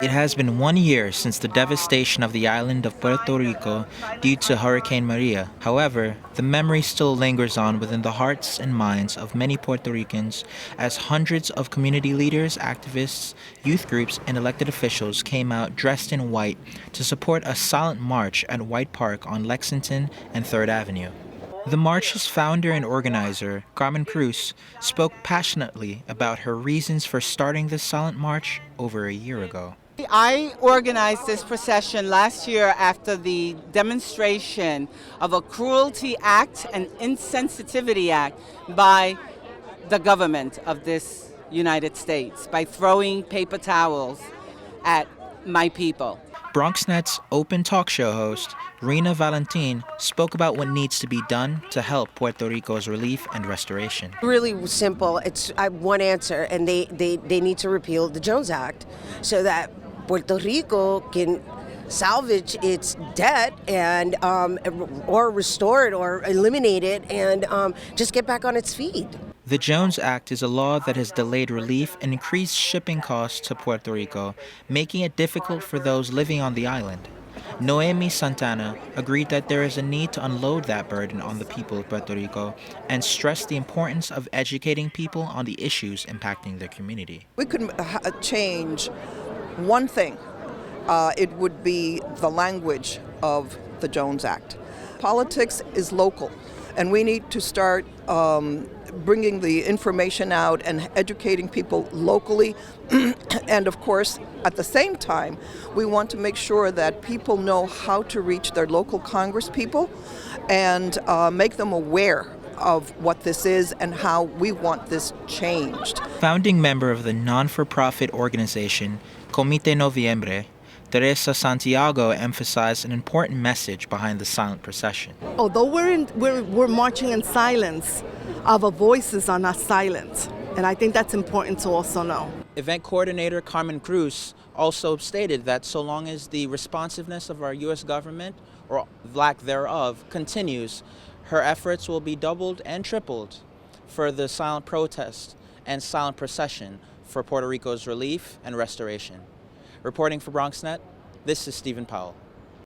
It has been 1 year since the devastation of the island of Puerto Rico due to Hurricane Maria. However, the memory still lingers on within the hearts and minds of many Puerto Ricans as hundreds of community leaders, activists, youth groups, and elected officials came out dressed in white to support a silent march at White Park on Lexington and 3rd Avenue. The march's founder and organizer, Carmen Cruz, spoke passionately about her reasons for starting this silent march over a year ago. I organized this procession last year after the demonstration of a cruelty act and insensitivity act by the government of this United States by throwing paper towels at my people. Bronxnet's open talk show host, Rhina Valentin, spoke about what needs to be done to help Puerto Rico's relief and restoration. Really simple. It's one answer, and they need to repeal the Jones Act so that Puerto Rico can salvage its debt and or restore it or eliminate it and just get back on its feet. The Jones Act is a law that has delayed relief and increased shipping costs to Puerto Rico, making it difficult for those living on the island. Noemi Santana agreed that there is a need to unload that burden on the people of Puerto Rico and stressed the importance of educating people on the issues impacting their community. We could change one thing. It would be the language of the Jones Act. Politics is local, and we need to start bringing the information out and educating people locally. And of course, at the same time, we want to make sure that people know how to reach their local congresspeople and make them aware of what this is and how we want this changed. Founding member of the non-for-profit organization Comité Noviembre, Teresa Santiago emphasized an important message behind the silent procession. Although we're marching in silence, our voices are not silent, and I think that's important to also know. Event coordinator Carmen Cruz also stated that so long as the responsiveness of our U.S. government, or lack thereof, continues, her efforts will be doubled and tripled for the silent protest and silent procession for Puerto Rico's relief and restoration. Reporting for Bronxnet, this is Stephen Powell.